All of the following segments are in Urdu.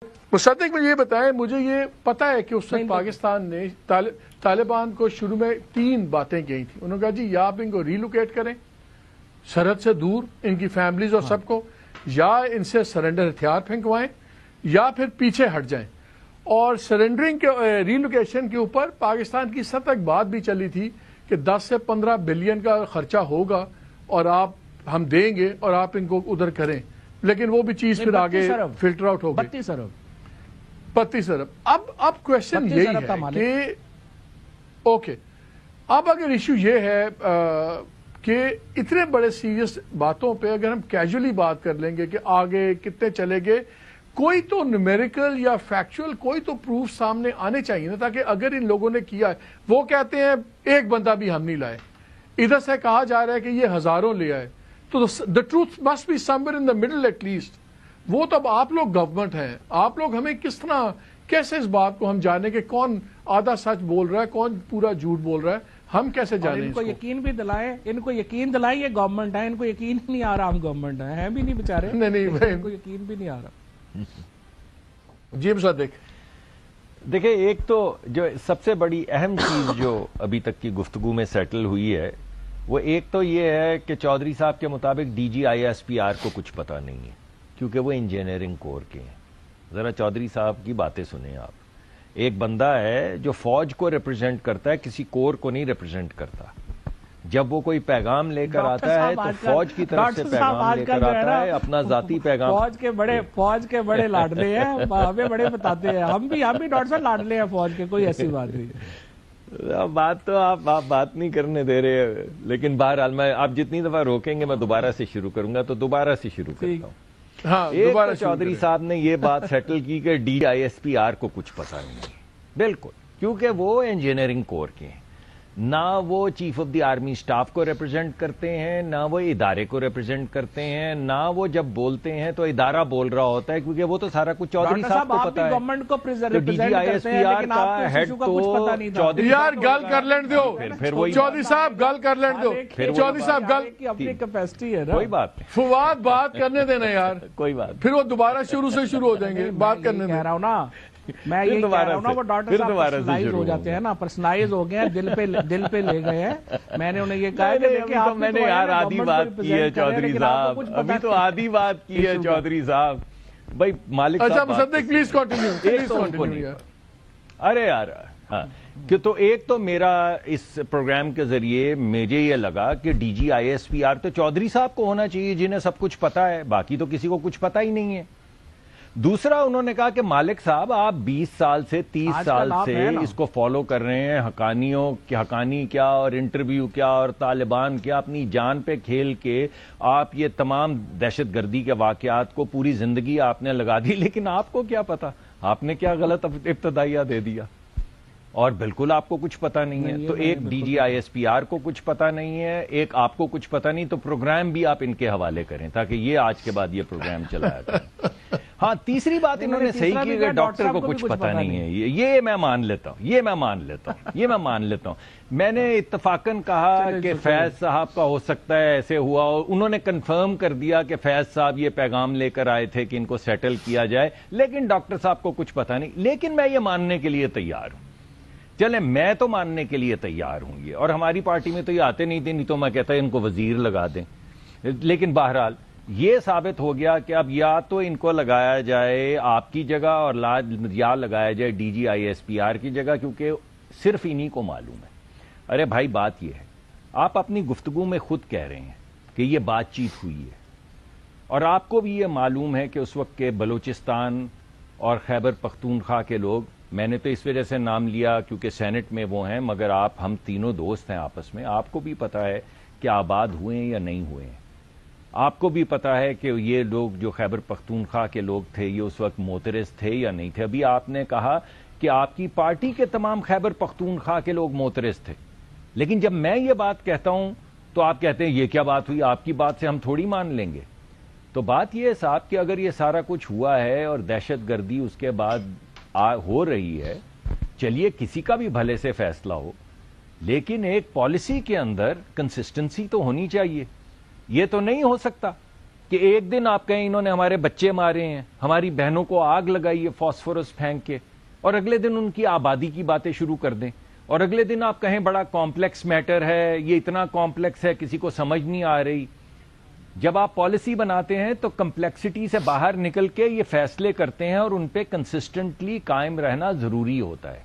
مصدق میں یہ بتائیں، مجھے یہ پتا ہے کہ اس وقت پاکستان نے طالبان کو شروع میں 3 باتیں کہی تھیں. انہوں نے کہا جی یا آپ ان کو ریلوکیٹ کریں سرحد سے دور، ان کی فیملیز اور سب کو، یا ان سے سرنڈر ہتھیار پھینکوائیں یا پھر پیچھے ہٹ جائیں. اور سرنڈرنگ کے ریلوکیشن کے اوپر پاکستان کی سب تک بات بھی چلی تھی کہ 10 سے 15 بلین کا خرچہ ہوگا اور ہم دیں گے اور آپ ان کو ادھر کریں. لیکن وہ بھی چیز پھر آگے فلٹر آؤٹ ہو گئی. 32 ارب. اب کوشچن یہی ہے کہ اوکے، اب اگر ایشو یہ ہے کہ اتنے بڑے سیریس باتوں پہ اگر ہم کیجولی بات کر لیں گے کہ آگے کتنے چلے گے، کوئی تو نیومیریکل یا فیکچوئل کوئی تو پروف سامنے آنے چاہیے نا، تاکہ اگر ان لوگوں نے کیا ہے، وہ کہتے ہیں ایک بندہ بھی ہم نہیں لائے، ادھر سے کہا جا رہا ہے کہ یہ ہزاروں لے آئے، تو the truth must be somewhere in the middle at least. وہ تو اب آپ لوگ گورنمنٹ ہیں، آپ لوگ ہمیں کس طرح کیسے اس بات کو ہم جانیں کہ کون آدھا سچ بول رہا ہے کون پورا جھوٹ بول رہا ہے، ہم کیسے جانیں؟ ان کو یقین بھی دلائیں، ان کو یقین دلائیں یہ گورنمنٹ ہے، ان کو یقین ہی نہیں آ رہا ہم گورنمنٹ ہیں بھی نہیں بیچارے، ان کو یقین بھی نہیں آ رہا. جی مصدق دیکھیں، ایک تو جو سب سے بڑی اہم چیز جو ابھی تک کی گفتگو میں سیٹل ہوئی ہے، وہ ایک تو یہ ہے کہ چودھری صاحب کے مطابق D G I S P R کو کچھ پتہ نہیں ہے، کیونکہ وہ انجینئرنگ کور کے ہیں. ذرا چودھری صاحب کی باتیں سنیں آپ. ایک بندہ ہے جو فوج کو ریپرزینٹ کرتا ہے، کسی کور کو نہیں ریپرزینٹ کرتا. جب وہ کوئی پیغام لے کر آتا ہے تو فوج کی طرف سے پیغام لے کر آتا ہے، اپنا ذاتی پیغام. فوج کے بڑے لاڈلے ہیں، ہمیں بڑے بتاتے ہیں، ہم بھی ڈاکٹر صاحب لاڈلے ہیں فوج کے، کوئی ایسی بات نہیں ہے. بات تو آپ بات نہیں کرنے دے رہے، لیکن بہرحال میں آپ جتنی دفعہ روکیں گے میں دوبارہ سے شروع کروں گا، تو دوبارہ سے شروع کرتا ہوں. ایک تو چودھری صاحب نے یہ بات سیٹل کی کہ D I S P R کو کچھ پتہ نہیں ہے. بالکل، کیونکہ وہ انجینئرنگ کور کے ہیں، نہ وہ chief of the army staff کو ریپرزینٹ کرتے ہیں، نہ وہ ادارے کو ریپرزینٹ کرتے ہیں، نہ وہ جب بولتے ہیں تو ادارہ بول رہا ہوتا ہے، کیونکہ وہ تو سارا کچھ چودھری صاحب کو پتا ہے. گورنمنٹ کو D G I S P R کا ہیڈ تو چودھری یار گل کر لین دو، چودھری صاحب گل کر لین دو، چودھری صاحب گل کی اپنی کیپیسٹی ہے، کوئی بات نہیں. فواد بات کرنے دینا یار، کوئی بات پھر وہ دوبارہ شروع سے شروع ہو جائیں گے. بات کرنے کہہ رہا ہوں نا، میں یہ کہہ رہا ہوں نا، وہ ڈاکٹر صاحب پرسنلائز ہو جاتے ہیں نا، پرسنلائز ہو گئے ہیں، دل پہ لے گئے ہیں. میں نے انہیں یہ کہا کہ دیکھیں آپ میں نے یار آدھی بات کی ہے چودھری صاحب، ابھی تو آدھی بات کی ہے چودھری صاحب. بھائی مالک اچھا مصدق پلیز کنٹینیو. ارے یار ہاں، کہ تو ایک تو میرا اس پروگرام کے ذریعے مجھے یہ لگا کہ D G I S P R تو چودھری صاحب کو ہونا چاہیے جنہیں سب کچھ پتا ہے، باقی تو کسی کو کچھ پتا ہی نہیں ہے. دوسرا انہوں نے کہا کہ مالک صاحب آپ 20 سال سے 30 سال سے اس کو فالو کر رہے ہیں، حقانی کیا اور انٹرویو کیا اور طالبان کیا، اپنی جان پہ کھیل کے آپ یہ تمام دہشت گردی کے واقعات کو پوری زندگی آپ نے لگا دی، لیکن آپ کو کیا پتا آپ نے کیا غلط ابتدائیہ دے دیا، اور بالکل آپ کو کچھ پتا نہیں ہے. تو ایک D G I S P R کو کچھ پتا نہیں ہے، ایک آپ کو کچھ پتا نہیں، تو پروگرام بھی آپ ان کے حوالے کریں تاکہ یہ آج کے بعد یہ پروگرام چلایا جائے. ہاں، تیسری بات انہوں نے صحیح کی کہ ڈاکٹر کو کچھ پتا نہیں ہے، یہ میں مان لیتا ہوں. میں نے اتفاقاً کہا کہ فیض صاحب کا ہو سکتا ہے ایسے ہوا، اور انہوں نے کنفرم کر دیا کہ فیض صاحب یہ پیغام لے کر آئے تھے کہ ان کو سیٹل کیا جائے، لیکن ڈاکٹر صاحب کو کچھ پتا نہیں. لیکن میں یہ ماننے کے لیے تیار ہوں، چلیں میں تو ماننے کے لیے تیار ہوں یہ، اور ہماری پارٹی میں تو یہ آتے نہیں تھے، نہیں تو میں کہتا ان کو وزیر لگا دیں. لیکن بہرحال یہ ثابت ہو گیا کہ اب یا تو ان کو لگایا جائے آپ کی جگہ اور یا لگایا جائے D G I S P R کی جگہ، کیونکہ صرف انہی کو معلوم ہے. ارے بھائی بات یہ ہے، آپ اپنی گفتگو میں خود کہہ رہے ہیں کہ یہ بات چیت ہوئی ہے، اور آپ کو بھی یہ معلوم ہے کہ اس وقت کے بلوچستان اور خیبر پختونخوا کے لوگ، میں نے تو اس وجہ سے نام لیا کیونکہ سینٹ میں وہ ہیں، مگر ہم تینوں دوست ہیں آپس میں، آپ کو بھی پتا ہے کہ آباد ہوئے ہیں یا نہیں ہوئے ہیں. آپ کو بھی پتا ہے کہ یہ لوگ جو خیبر پختونخوا کے لوگ تھے یہ اس وقت معترض تھے یا نہیں تھے. ابھی آپ نے کہا کہ آپ کی پارٹی کے تمام خیبر پختونخوا کے لوگ معترض تھے، لیکن جب میں یہ بات کہتا ہوں تو آپ کہتے ہیں یہ کیا بات ہوئی، آپ کی بات سے ہم تھوڑی مان لیں گے. تو بات یہ ہے صاحب کہ اگر یہ سارا کچھ ہوا ہے اور دہشت گردی اس کے بعد ہو رہی ہے، چلیے کسی کا بھی بھلے سے فیصلہ ہو، لیکن ایک پالیسی کے اندر کنسسٹنسی تو ہونی چاہیے. یہ تو نہیں ہو سکتا کہ ایک دن آپ کہیں انہوں نے ہمارے بچے مارے ہیں, ہماری بہنوں کو آگ لگائی ہے فاسفورس پھینک کے, اور اگلے دن ان کی آبادی کی باتیں شروع کر دیں, اور اگلے دن آپ کہیں بڑا کمپلیکس میٹر ہے, یہ اتنا کمپلیکس ہے کسی کو سمجھ نہیں آ رہی. جب آپ پالیسی بناتے ہیں تو کمپلیکسٹی سے باہر نکل کے یہ فیصلے کرتے ہیں, اور ان پہ کنسسٹنٹلی قائم رہنا ضروری ہوتا ہے.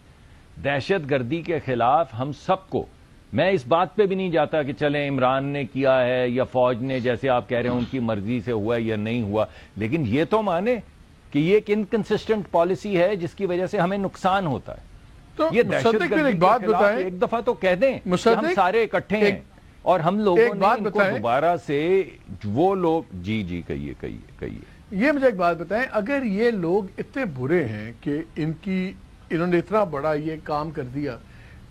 دہشت گردی کے خلاف ہم سب کو, میں اس بات پہ بھی نہیں جاتا کہ چلیں عمران نے کیا ہے یا فوج نے, جیسے آپ کہہ رہے ہیں ان کی مرضی سے ہوا یا نہیں ہوا, لیکن یہ تو مانے کہ یہ ایک انکنسسٹنٹ پالیسی ہے جس کی وجہ سے ہمیں نقصان ہوتا ہے. تو یہ دہشت گردی کے خلاف ایک دفعہ تو کہہ دیں کہ ہم سارے اکٹھے ہیں, اور ہم لوگوں نے ان کو دوبارہ سے وہ لوگ جی کہیے. یہ مجھے ایک بات بتائیں, اگر یہ لوگ اتنے برے ہیں کہ انہوں نے اتنا بڑا یہ کام کر دیا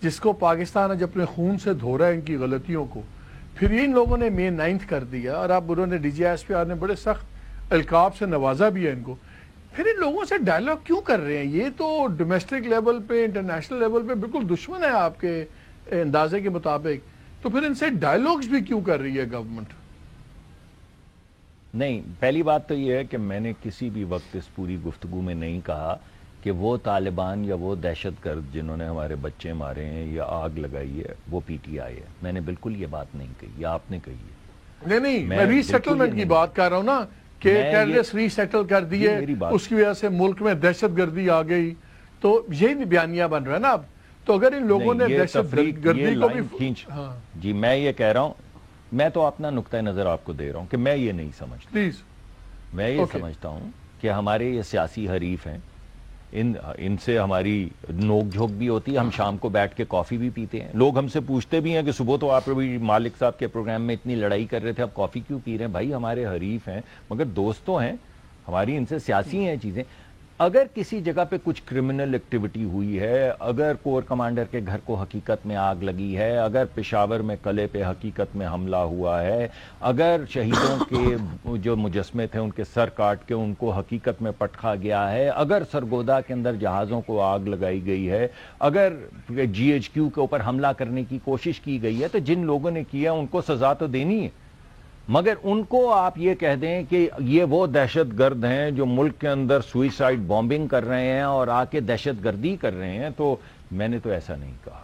جس کو پاکستان آج اپنے خون سے دھو رہا ہے ان کی غلطیوں کو, پھر ان لوگوں نے May 9 کر دیا, اور اب انہوں نے DGI نے بڑے سخت القاب سے نوازا بھی ہے ان کو, پھر ان لوگوں سے ڈائلاگ کیوں کر رہے ہیں؟ یہ تو ڈومیسٹک لیول پہ, انٹرنیشنل لیول پہ بالکل دشمن ہے آپ کے اندازے کے مطابق, تو پھر ان سے ڈائلاگز بھی کیوں کر رہی ہے گورنمنٹ؟ نہیں, پہلی بات تو یہ ہے کہ میں نے کسی بھی وقت اس پوری گفتگو میں نہیں کہا کہ وہ طالبان یا وہ دہشت گرد جنہوں نے ہمارے بچے مارے ہیں یا آگ لگائی ہے وہ PTI ہے. میں نے بالکل یہ بات نہیں کہی, یا آپ نے کہی ہے. نہیں, میں ری سیٹلمنٹ کی بات کر رہا ہوں نا, کہ ٹیررسٹ ری سیٹل کر دیے, اس کی وجہ سے ملک میں دہشت گردی آ گئی, تو یہی بھی بیانیہ بن رہا ہے نا اب. تو اگر ان لوگوں نے دہشت گردی کو بھی جی, میں یہ کہہ رہا ہوں, میں تو اپنا نقطہ نظر آپ کو دے رہا ہوں کہ میں یہ نہیں سمجھتا. پلیز, میں یہ سمجھتا ہوں کہ ہمارے یہ سیاسی حریف ہیں, ان سے ہماری نوک جھوک بھی ہوتی ہے, ہم شام کو بیٹھ کے کافی بھی پیتے ہیں. لوگ ہم سے پوچھتے بھی ہیں کہ صبح تو آپ مالک صاحب کے پروگرام میں اتنی لڑائی کر رہے تھے, اب کافی کیوں پی رہے ہیں؟ بھائی ہمارے حریف ہیں مگر دوستوں ہیں ہماری, ان سے سیاسی ہیں چیزیں. اگر کسی جگہ پہ کچھ کرمنل ایکٹیویٹی ہوئی ہے, اگر کور کمانڈر کے گھر کو حقیقت میں آگ لگی ہے, اگر پشاور میں قلعے پہ حقیقت میں حملہ ہوا ہے, اگر شہیدوں کے جو مجسمے تھے ان کے سر کاٹ کے ان کو حقیقت میں پٹکا گیا ہے, اگر سرگودا کے اندر جہازوں کو آگ لگائی گئی ہے, اگر GHQ کے اوپر حملہ کرنے کی کوشش کی گئی ہے, تو جن لوگوں نے کیا ان کو سزا تو دینی ہے. مگر ان کو آپ یہ کہہ دیں کہ یہ وہ دہشت گرد ہیں جو ملک کے اندر سوئسائڈ بامبنگ کر رہے ہیں اور آ کے دہشت گردی کر رہے ہیں, تو میں نے تو ایسا نہیں کہا.